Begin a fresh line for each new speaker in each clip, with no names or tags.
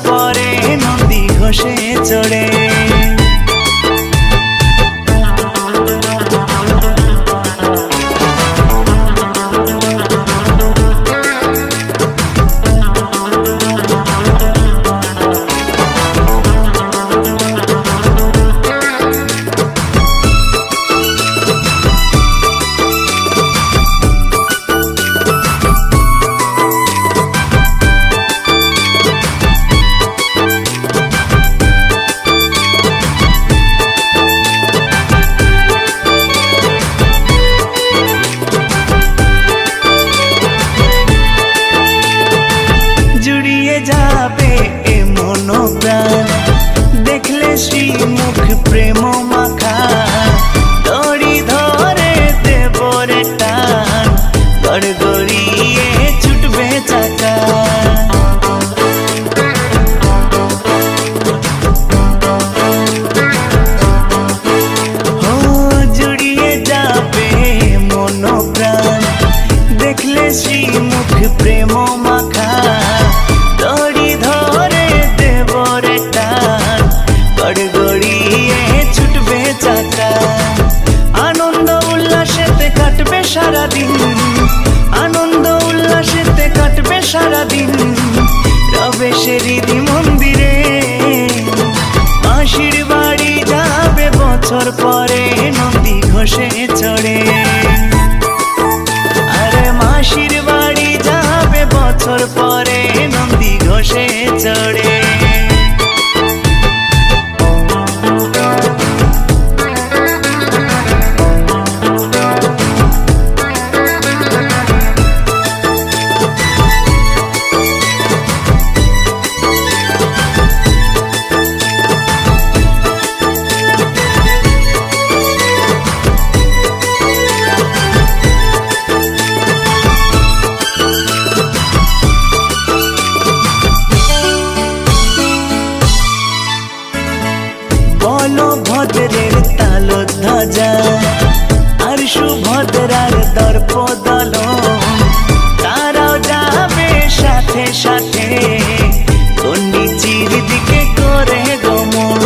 পরে নন্দী ঘোষে চড়ে। যাবে এ মনোপ্রাণ দেখলে শ্রীমুখ প্রেম মাখা, দড়ি ধরে দেবরে টান গড়গড়িয়ে ছুটবে চাকা। ও জুড়িয়ে যাবে মনোপ্রাণ দেখলে শ্রীমুখ প্রেম মাখা, দড়ি ধরে দেবরে টান গড়গড়িয়ে ছুটবে চাকা। আনন্দ উল্লাসেতে কাটবে সারাদিন, আনন্দ উল্লাসেতে কাটবে সারাদিন রবে সেরিদি মন্দিরে। মাসির বাড়ি যাবে বছর পরে নন্দী ঘোষে চড়ে। আরে মাসির বাড়ি যাবে বছর পরে নন্দী ঘোষে চড়ে। ভদ্রের তাল ধ্বজা আর সুভদ্রার দর্প দলন, তারাও যাবে সাথে সাথে কন্ডিচির দিকে করে গমন।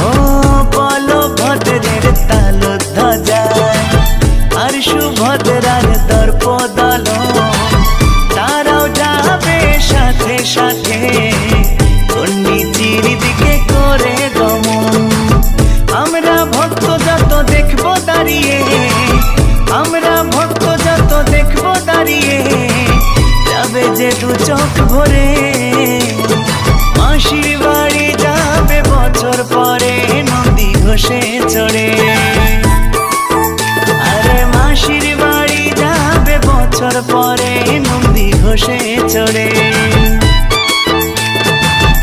ও বলো ভদ্রের তাল ধ্বজা আর সুভদ্রার দর্প দলন, তারাও যাবে সাথে সাথে কন্ডিচির দিকে করে গমন। আমরা ভক্ত যত দেখবো দাঁড়িয়ে, আমরা ভক্ত যত দেখবো দাঁড়িয়ে যাবে যে দু চোখ ভরে। মাসির বাড়ি যাবে বছর পরে নন্দী ঘোষে চড়ে। আরে মাসির বাড়ি যাবে বছর পরে নন্দী ঘোষে চড়ে।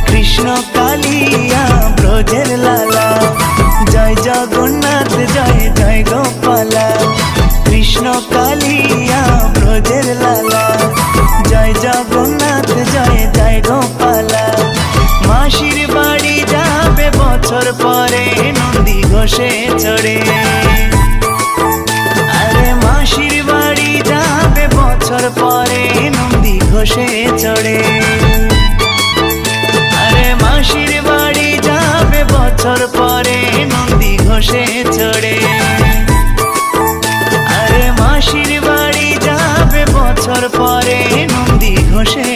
কৃষ্ণ কালিয়া ব্রজের লালা, জয় জগন্নাথ জয় জয় গোপালা। কৃষ্ণ কালিয়া ব্রজের লালা, জয় জগন্নাথ জয় জয় গোপালা। মাসির বাড়ি যাবে বছর পরে নন্দী ঘোষে চড়ে। আরে মাসির বাড়ি যাবে বছর পরে নন্দী ঘোষে চড়ে। আরে মাসির বাড়ি যাবে বছর পরে নন্দী ঘোষে চড়ে। আরে মাসির বাড়ি যাবে বছর পরে নন্দী ঘোষে